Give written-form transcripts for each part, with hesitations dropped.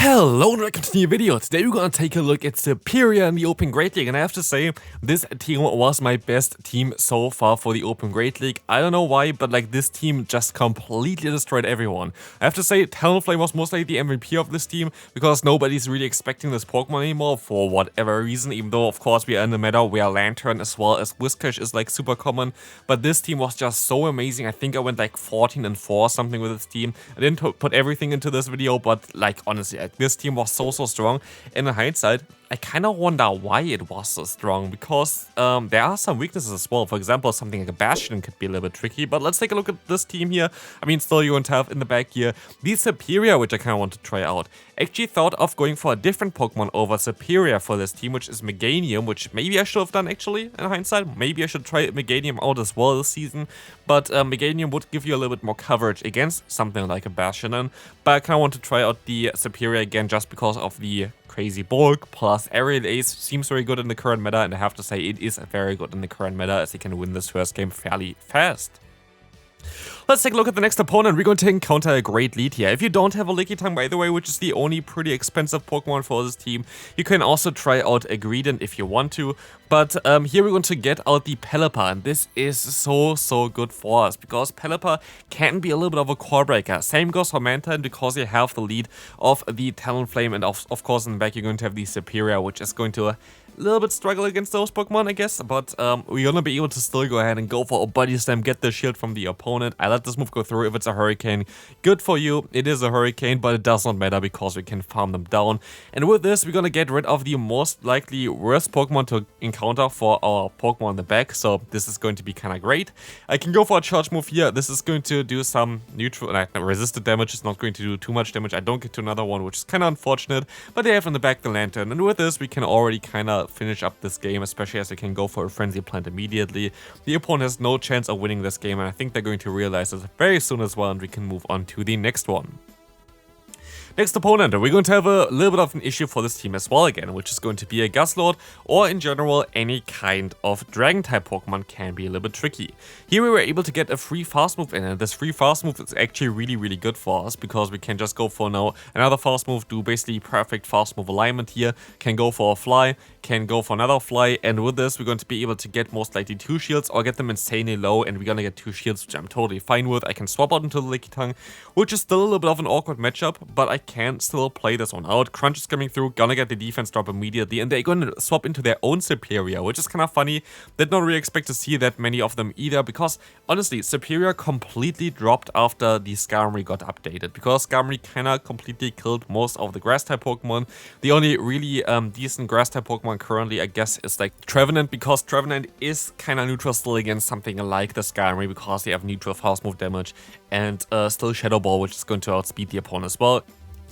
Hello and welcome to the new video. Today we're gonna take a look at Serperior in the Open Great League, and I have to say, this team was my best team so far for the Open Great League. I don't know why, but like this team just completely destroyed everyone. I have to say, Talonflame was most likely the MVP of this team, because nobody's really expecting this Pokemon anymore for whatever reason, even though of course we are in the meta where Lantern as well as Whiscash is like super common. But this team was just so amazing. I think I went like 14-4 or something with this team. I didn't put everything into this video, but like honestly, this team was so strong, and in hindsight I kind of wonder why it was so strong, because there are some weaknesses as well. For example, something like a Bastion could be a little bit tricky, but let's take a look at this team here. I mean, still you want to have in the back here the Serperior, which I kind of want to try out. Actually thought of going for a different Pokemon over Serperior for this team, which is Meganium, which maybe I should have done actually in hindsight. Maybe I should try Meganium out as well this season, but Meganium would give you a little bit more coverage against something like a Bastion, but I kind of want to try out the Serperior again just because of the crazy bulk, plus Aerial Ace seems very good in the current meta, and I have to say it is very good in the current meta as he can win this first game fairly fast. Let's take a look at the next opponent. We're going to encounter a great lead here. If you don't have a Lickitung, by the way, which is the only pretty expensive Pokemon for this team, you can also try out a Greedent if you want to. But here we're going to get out the Pelipper, and this is so good for us, because Pelipper can be a little bit of a core breaker. Same goes for Mantine, because you have the lead of the Talonflame, and of course in the back you're going to have the Serperior, which is going to little bit struggle against those Pokemon, I guess, but we're gonna be able to still go ahead and go for a Body Slam, get the shield from the opponent. I let this move go through. If it's a Hurricane, good for you. It is a Hurricane, but it does not matter because we can farm them down. And with this, we're gonna get rid of the most likely worst Pokemon to encounter for our Pokemon in the back, so this is going to be kind of great. I can go for a charge move here. This is going to do some neutral, resisted damage. It's not going to do too much damage. I don't get to another one, which is kind of unfortunate, but they have in the back the Lantern, and with this, we can already kind of finish up this game, especially as we can go for a Frenzy Plant immediately. The opponent has no chance of winning this game, and I think they're going to realize this very soon as well, and we can move on to the next one. Next opponent, we're going to have a little bit of an issue for this team as well again, which is going to be a Guzzlord, or in general any kind of Dragon type Pokemon can be a little bit tricky. Here we were able to get a free fast move in, and this free fast move is actually really good for us, because we can just go for now another fast move, do basically perfect fast move alignment here, can go for a fly, can go for another fly, and with this we're going to be able to get most likely 2 shields or get them insanely low, and we're gonna get 2 shields, which I'm totally fine with. I can swap out into the Lickitung, which is still a little bit of an awkward matchup, but I can still play this one out. Crunch is coming through, gonna get the defense drop immediately, and they're gonna swap into their own Serperior, which is kind of funny. Did not really expect to see that many of them either, because honestly, Serperior completely dropped after the Skarmory got updated, because Skarmory kind of completely killed most of the grass type Pokemon. The only really decent grass type Pokemon currently, I guess, is like Trevenant, because Trevenant is kind of neutral still against something like the Skarmory, because they have neutral fast move damage, and still Shadow Ball, which is going to outspeed the opponent as well.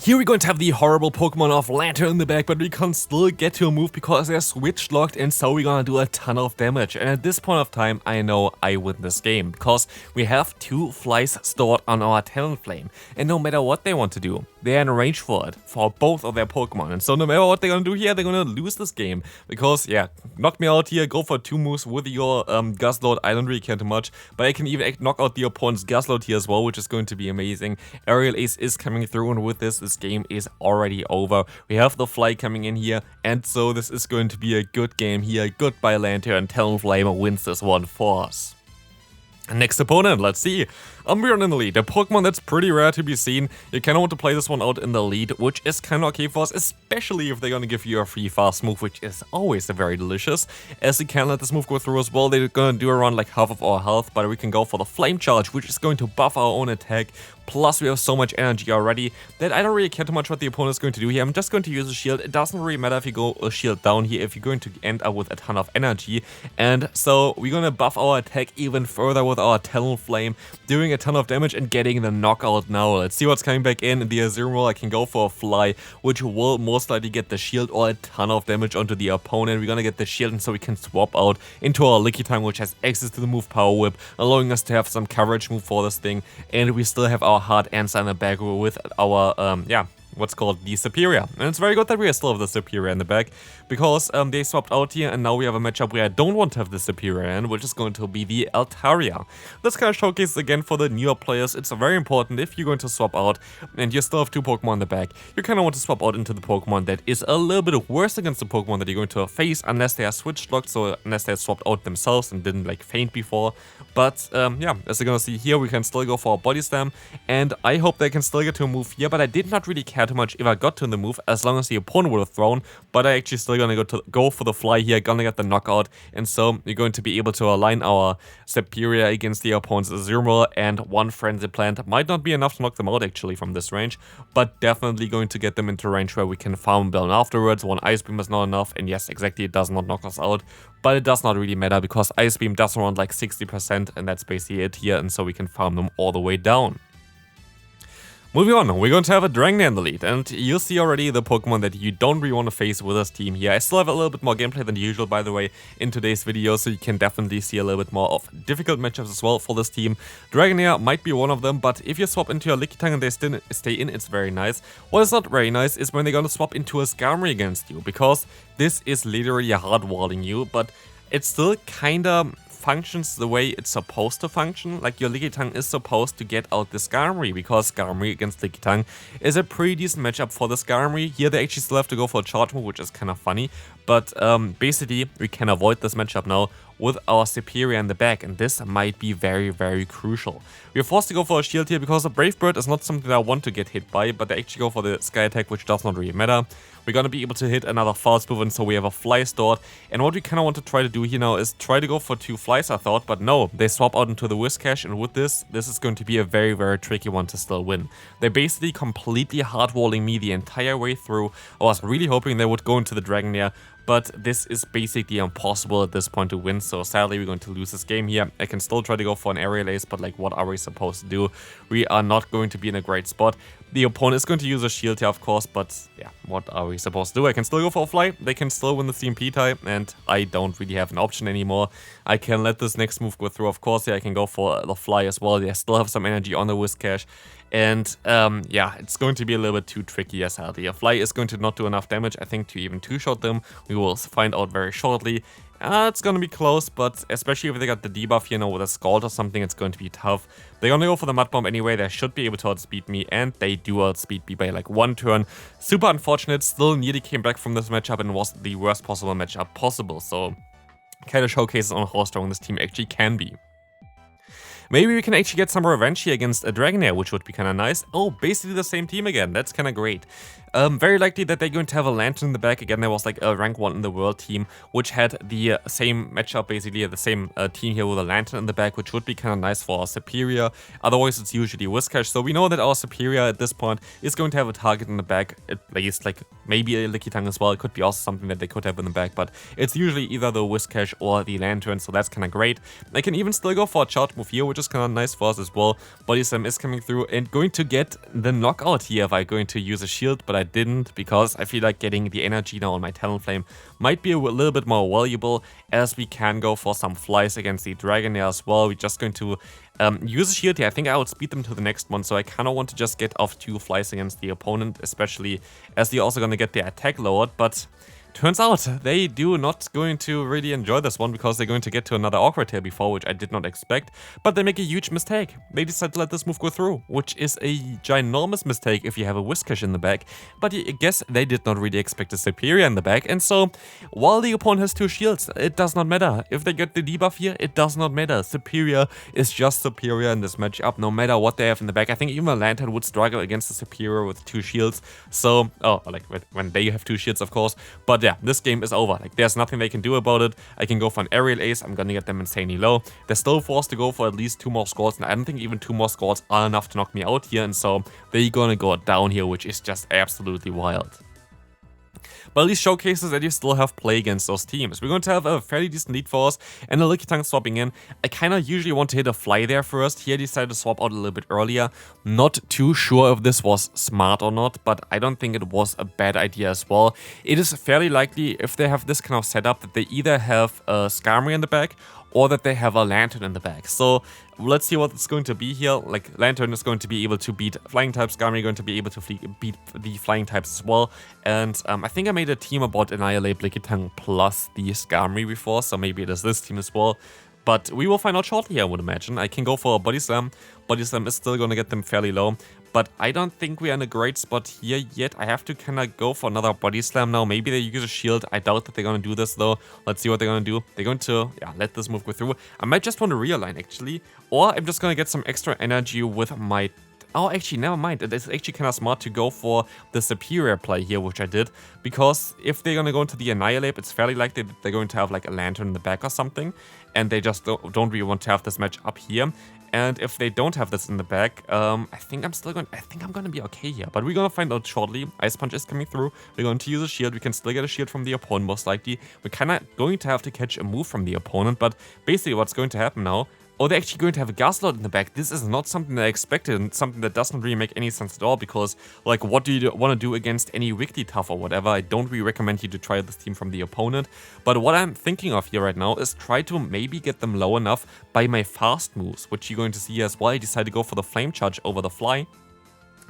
Here we're going to have the horrible Pokemon of Lantern in the back, but we can still get to a move because they're switch locked, and so we're gonna do a ton of damage. And at this point of time, I know I win this game, because we have 2 flies stored on our Talonflame, and no matter what they want to do, they're in range for it, for both of their Pokemon. And so no matter what they're gonna do here, they're gonna lose this game, because yeah, knock me out here, go for 2 moves with your Guzzlord. I don't really care too much, but I can even knock out the opponent's Guzzlord here as well, which is going to be amazing. Aerial Ace is coming through, and with this game is already over. We have the fly coming in here, and so this is going to be a good game here. Goodbye Lantern, Talonflame wins this one for us. Next opponent, let's see. Umbreon in the lead, a Pokemon that's pretty rare to be seen. You kind of want to play this one out in the lead, which is kind of okay for us, especially if they're going to give you a free fast move, which is always very delicious. As we can let this move go through as well, they're going to do around like half of our health, but we can go for the Flame Charge, which is going to buff our own attack. Plus we have so much energy already that I don't really care too much what the opponent is going to do here. I'm just going to use a shield. It doesn't really matter if you go a shield down here, if you're going to end up with a ton of energy. And so we're going to buff our attack even further with our Talonflame, doing a ton of damage and getting the knockout now. Let's see what's coming back in the Azumarill. I can go for a fly, which will most likely get the shield or a ton of damage onto the opponent. We're gonna get the shield, and so we can swap out into our Lickitung, which has access to the move Power Whip, allowing us to have some coverage move for this thing. And we still have our hard answer in the back with our what's called the Serperior. And it's very good that we still have the Serperior in the back, because they swapped out here, and now we have a matchup where I don't want to have the Serperior in, which is going to be the Altaria. This kind of showcases again for the newer players. It's very important if you're going to swap out and you still have 2 Pokemon in the back, you kind of want to swap out into the Pokemon that is a little bit worse against the Pokemon that you're going to face, unless they are switch locked, so unless they swapped out themselves and didn't like faint before. But yeah, as you're gonna see here, we can still go for a Body Slam, and I hope they can still get to a move here, but I did not really care too much if I got to the move as long as the opponent would have thrown. But I actually still gonna go for the fly here, gonna get the knockout, and so you're going to be able to align our Serperior against the opponent's Azumarill, and 1 Frenzy Plant might not be enough to knock them out actually from this range, but definitely going to get them into range where we can farm Bell afterwards. 1 Ice Beam is not enough, and yes, exactly, it does not knock us out, but it does not really matter because Ice Beam does around like 60%, and that's basically it here, and so we can farm them all the way down. Moving on, we're going to have a Dragonair in the lead, and you'll see already the Pokemon that you don't really want to face with this team here. I still have a little bit more gameplay than usual, by the way, in today's video, so you can definitely see a little bit more of difficult matchups as well for this team. Dragonair might be one of them, but if you swap into your Lickitung and they still stay in, it's very nice. What is not very nice is when they're going to swap into a Skarmory against you, because this is literally hardwalling you, but it still kinda functions the way it's supposed to function. Like, your Lickitung is supposed to get out the Skarmory, because Skarmory against Lickitung is a pretty decent matchup for the Skarmory. Here they actually still have to go for a charge move, which is kind of funny, but basically we can avoid this matchup now with our Serperior in the back, and this might be very, very crucial. We are forced to go for a shield here because a Brave Bird is not something that I want to get hit by, but they actually go for the Sky Attack, which does not really matter. We're gonna be able to hit another False Move, and so we have a Fly stored. And what we kind of want to try to do here now is try to go for 2 flies, I thought, but no, they swap out into the Whiscash, and with this is going to be a very, very tricky one to still win. They're basically completely hardwalling me the entire way through. I was really hoping they would go into the Dragonair, but this is basically impossible at this point to win, so sadly we're going to lose this game here. I can still try to go for an Aerial Ace, but like, what are we supposed to do? We are not going to be in a great spot. The opponent is going to use a shield here, of course, but yeah, what are we supposed to do? I can still go for a fly, they can still win the CMP type, and I don't really have an option anymore. I can let this next move go through, of course. Yeah, I can go for the fly as well. They still have some energy on the Whiscash. And yeah, it's going to be a little bit too tricky as hell. The fly is going to not do enough damage, I think, to even 2-shot them. We will find out very shortly. It's going to be close, but especially if they got the debuff, you know, with a Scald or something, it's going to be tough. They're going to go for the Mud Bomb anyway. They should be able to outspeed me, and they do outspeed me by like 1 turn. Super unfortunate. Still nearly came back from this matchup and was the worst possible matchup possible. So kind of showcases on how strong this team actually can be. Maybe we can actually get some revenge here against a Dragonair, which would be kind of nice. Oh, basically the same team again. That's kind of great. Very likely that they're going to have a Lantern in the back. Again, there was like a rank 1 in the world team, which had the same matchup, basically the same team here with a Lantern in the back, which would be kind of nice for our Serperior. Otherwise, it's usually Whiscash. So we know that our Serperior at this point is going to have a target in the back, at least like maybe a Lickitung as well. It could be also something that they could have in the back, but it's usually either the Whiscash or the Lantern, so that's kind of great. I can even still go for a charge move here, which is kind of nice for us as well. Body Slam is coming through and going to get the knockout here if I'm going to use a shield, but I didn't, because I feel like getting the energy now on my Talonflame might be a little bit more valuable, as we can go for some flies against the Dragonair as well. We're just going to use a shield here. I think I would speed them to the next one, so I kind of want to just get off 2 flies against the opponent, especially as they're also going to get their attack lowered, but turns out they do not going to really enjoy this one, because they're going to get to another Awkward Tail before, which I did not expect, but they make a huge mistake. They decide to let this move go through, which is a ginormous mistake if you have a Whiscash in the back, but I guess they did not really expect a Serperior in the back, and so while the opponent has 2 shields, it does not matter. If they get the debuff here, it does not matter. Serperior is just superior in this matchup, no matter what they have in the back. I think even a Lantern would struggle against the Serperior with 2 shields, so, oh, like when they have 2 shields, of course, but yeah, this game is over. Like, there's nothing they can do about it. I can go for an Aerial Ace. I'm gonna get them insanely low. They're still forced to go for at least 2 more Scalds, and I don't think even 2 more Scalds are enough to knock me out here, and so they're gonna go down here, which is just absolutely wild. But at least showcases that you still have play against those teams. We're going to have a fairly decent lead for us, and a Lickitung swapping in. I kind of usually want to hit a fly there first. Here I decided to swap out a little bit earlier. Not too sure if this was smart or not, but I don't think it was a bad idea as well. It is fairly likely, if they have this kind of setup, that they either have a Skarmory in the back, or that they have a Lantern in the back. So let's see what it's going to be here. Like, Lantern is going to be able to beat Flying types, Skarmory going to be able to beat the Flying types as well. And I think I made a team about Annihilate, Lickitung plus the Skarmory before, so maybe it is this team as well. But we will find out shortly, I would imagine. I can go for a Body Slam. Body Slam is still going to get them fairly low. But I don't think we are in a great spot here yet. I have to kind of go for another Body Slam now. Maybe they use a shield. I doubt that they're going to do this though. Let's see what they're going to do. They're going to, yeah, let this move go through. I might just want to realign actually. Or I'm just going to get some extra energy with my... Oh, actually, never mind. It is actually kind of smart to go for the Serperior play here, which I did. Because if they're going to go into the Annihilate, it's fairly likely that they're going to have like a Lantern in the back or something. And they just don't really want to have this match up here. And if they don't have this in the back, I think I'm going to be okay here. But we're going to find out shortly. Ice Punch is coming through. We're going to use a shield. We can still get a shield from the opponent, most likely. We're kind of going to have to catch a move from the opponent. But basically what's going to happen now... Oh, they're actually going to have a Gaslight in the back. This is not something that I expected, and something that doesn't really make any sense at all, because, like, what do you want to do against any Wigglytuff or whatever? I don't really recommend you to try this team from the opponent, but what I'm thinking of here right now is try to maybe get them low enough by my fast moves, which you're going to see as well. I decided to go for the Flame Charge over the Fly,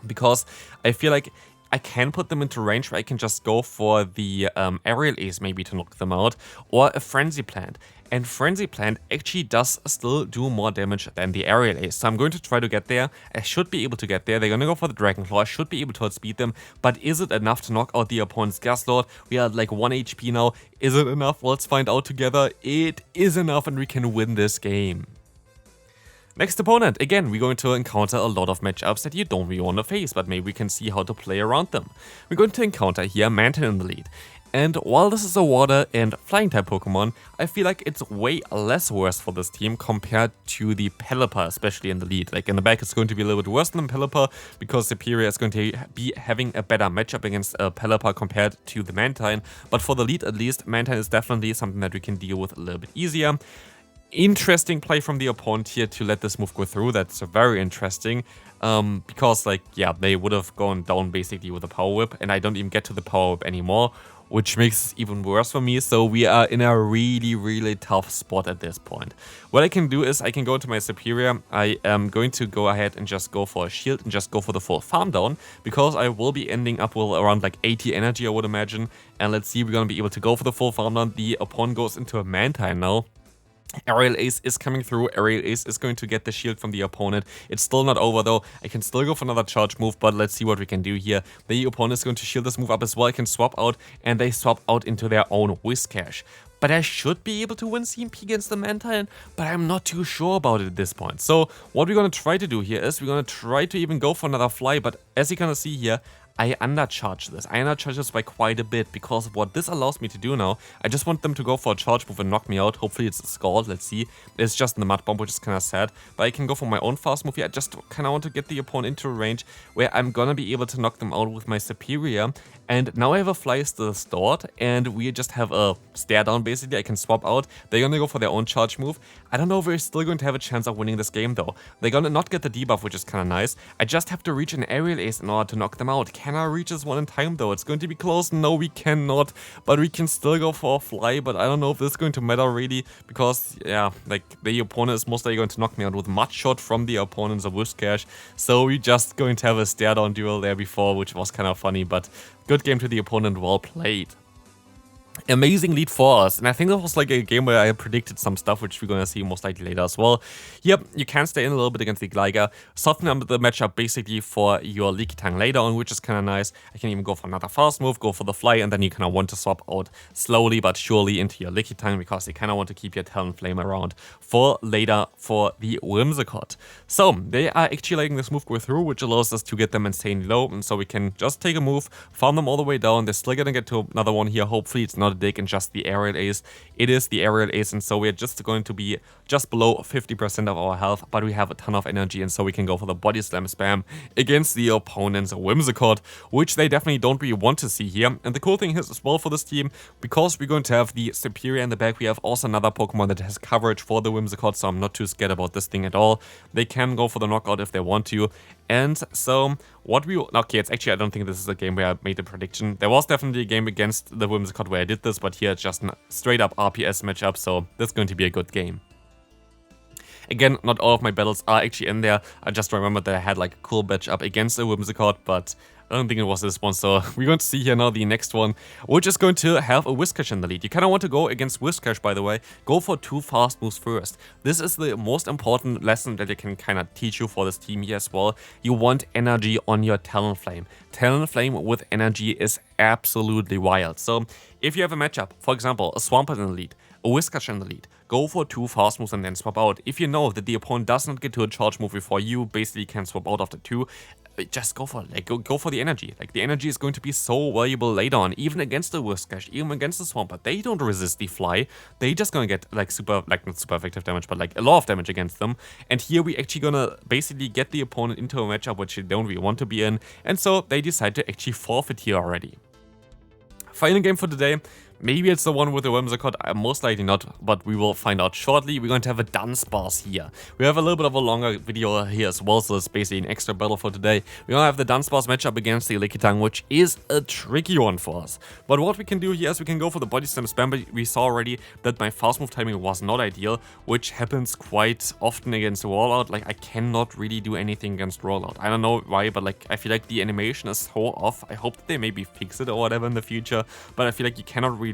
because I feel like I can put them into range where I can just go for the Aerial Ace maybe to knock them out, or a Frenzy Plant. And Frenzy Plant actually does still do more damage than the Aerial Ace. So I'm going to try to get there. I should be able to get there. They're going to go for the Dragon Claw. I should be able to outspeed them. But is it enough to knock out the opponent's Gaslight? We are at like 1 HP now. Is it enough? Let's find out together. It is enough and we can win this game. Next opponent. Again, we're going to encounter a lot of matchups that you don't really want to face, but maybe we can see how to play around them. We're going to encounter here Manton in the lead. And while this is a water and flying type Pokemon, I feel like it's way less worse for this team compared to the Pelipper, especially in the lead. Like in the back, it's going to be a little bit worse than Pelipper because Serperior is going to be having a better matchup against Pelipper compared to the Mantine. But for the lead, at least, Mantine is definitely something that we can deal with a little bit easier. Interesting play from the opponent here to let this move go through. That's very interesting. Because, like, yeah, they would have gone down basically with a Power Whip, and I don't even get to the Power Whip anymore, which makes it even worse for me. So we are in a really, really tough spot at this point. What I can do is I can go into my Serperior. I am going to go ahead and just go for a shield and just go for the full farm down, because I will be ending up with around like 80 energy, I would imagine. And let's see, we're going to be able to go for the full farm down. The opponent goes into a Mantine now. Aerial Ace is coming through. Aerial Ace is going to get the shield from the opponent. It's still not over though. I can still go for another charge move, but let's see what we can do here. The opponent is going to shield this move up as well. I can swap out, and they swap out into their own Whiscash. But I should be able to win CMP against the Mantine, but I'm not too sure about it at this point. So what we're going to try to do here is we're going to try to even go for another Fly, but as you can see here, I undercharge this. I undercharge this by quite a bit, because what this allows me to do now, I just want them to go for a charge move and knock me out. Hopefully it's a Scald, let's see. It's just in the Mud Bomb, which is kind of sad. But I can go for my own fast move here. I just kind of want to get the opponent into a range where I'm gonna be able to knock them out with my Serperior. And now I have a Fly still stored, and we just have a stare down basically. I can swap out. They're gonna go for their own charge move. I don't know if we're still going to have a chance of winning this game though. They're gonna not get the debuff, which is kind of nice. I just have to reach an Aerial Ace in order to knock them out. Can I reach this one in time though? It's going to be close. No, we cannot. But we can still go for a Fly. But I don't know if this is going to matter really, because yeah, like the opponent is most likely going to knock me out with Mud Shot from the opponent's Whiscash. So we're just going to have a stare down duel there before, which was kind of funny. But good game to the opponent, well played. Amazing lead for us, and I think that was like a game where I predicted some stuff, which we're gonna see most likely later as well. Yep, you can stay in a little bit against the Gligar, soften up the matchup basically for your Lickitung later on, which is kind of nice. I can even go for another fast move, go for the Fly, and then you kind of want to swap out slowly but surely into your Lickitung, because you kind of want to keep your Talonflame around for later for the Whimsicott. So they are actually letting this move go through, which allows us to get them insanely low, and so we can just take a move, farm them all the way down. They're still gonna get to another one here. Hopefully it's not a dig and just the Aerial Ace. It is the Aerial Ace, and so we're just going to be just below 50% of our health, but we have a ton of energy, and so we can go for the Body Slam spam against the opponent's Whimsicott, which they definitely don't really want to see here. And the cool thing is as well for this team, because we're going to have the Serperior in the back, we have also another Pokemon that has coverage for the Whimsicott, so I'm not too scared about this thing at all. They can go for the knockout if they want to. And so what we... Okay, it's actually, I don't think this is a game where I made a prediction. There was definitely a game against the Whimsicott where I did this, but here it's just a straight up RPS matchup, so that's going to be a good game. Again, not all of my battles are actually in there. I just remembered that I had like a cool matchup against a Whimsicott, but I don't think it was this one, so we're going to see here now the next one, which is going to have a Whiscash in the lead. You kind of want to go against Whiscash, by the way. Go for 2 fast moves first. This is the most important lesson that I can kind of teach you for this team here as well. You want energy on your Talonflame. Talonflame with energy is absolutely wild. So if you have a matchup, for example, a Swampert in the lead, a Whiscash in the lead, go for 2 fast moves and then swap out. If you know that the opponent does not get to a charge move before you basically can swap out after 2, just go for it. Like, go for the energy. Like, the energy is going to be so valuable later on, even against the Whiscash, even against the Swampert. They don't resist the fly. They just gonna get like not super effective damage, but like a lot of damage against them. And here we actually gonna basically get the opponent into a matchup which they don't really want to be in, and so they decide to actually forfeit here already. Final game for today. Maybe it's the one with the Whimsicott, most likely not, but we will find out shortly. We're going to have a Dunsparce here. We have a little bit of a longer video here as well, so it's basically an extra battle for today. We're going to have the Dunsparce matchup against the Lickitung, which is a tricky one for us. But what we can do here is we can go for the Body Slam spam, but we saw already that my fast move timing was not ideal, which happens quite often against Rollout. Like, I cannot really do anything against Rollout. I don't know why, but like, I feel like the animation is so off. I hope that they maybe fix it or whatever in the future, but I feel like you cannot really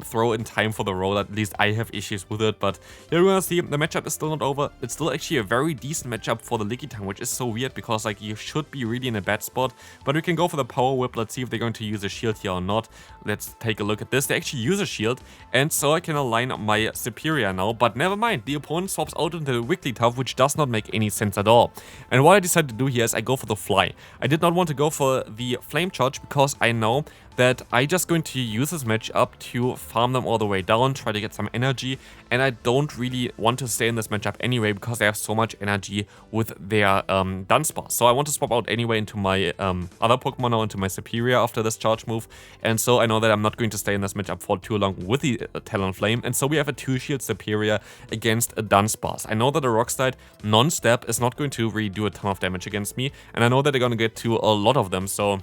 throw in time for the roll. At least I have issues with it, but here we're gonna see the matchup is still not over. It's still actually a very decent matchup for the Lickitung, which is so weird because like you should be really in a bad spot, but we can go for the Power Whip. Let's see if they're going to use a shield here or not. Let's take a look at this. They actually use a shield, and so I can align my Serperior now, but never mind, the opponent swaps out into the Wigglytuff, which does not make any sense at all. And what I decided to do here is I go for the Fly. I did not want to go for the Flame Charge because I know that I just going to use this matchup to farm them all the way down, try to get some energy, and I don't really want to stay in this matchup anyway because they have so much energy with their Dunsparce. So I want to swap out anyway into my other Pokemon now, into my Serperior after this charge move, and so I know that I'm not going to stay in this matchup for too long with the Talonflame, and so we have a 2-shield Serperior against a Dunsparce. I know that a Rock Slide non-step is not going to really do a ton of damage against me, and I know that they're going to get to a lot of them, so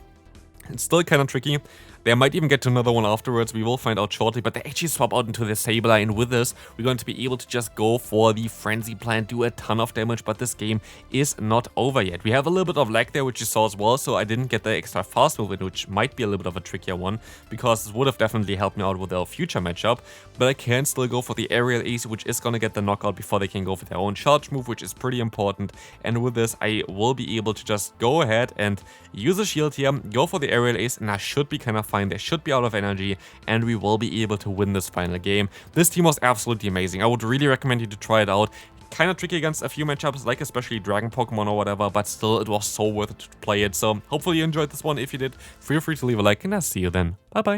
it's still kind of tricky. They might even get to another one afterwards, we will find out shortly, but they actually swap out into the Sableye, and with this, we're going to be able to just go for the Frenzy Plant, do a ton of damage, but this game is not over yet. We have a little bit of lag there, which you saw as well, so I didn't get the extra fast move, which might be a little bit of a trickier one, because it would have definitely helped me out with our future matchup, but I can still go for the Aerial Ace, which is going to get the knockout before they can go for their own charge move, which is pretty important, and with this, I will be able to just go ahead and use a shield here, go for the Aerial Ace, and I should be kind of fine. They should be out of energy, and we will be able to win this final game. This team was absolutely amazing. I would really recommend you to try it out. Kind of tricky against a few matchups, like especially Dragon Pokemon or whatever, but still, it was so worth it to play it. So hopefully you enjoyed this one. If you did, feel free to leave a like, and I'll see you then. Bye bye.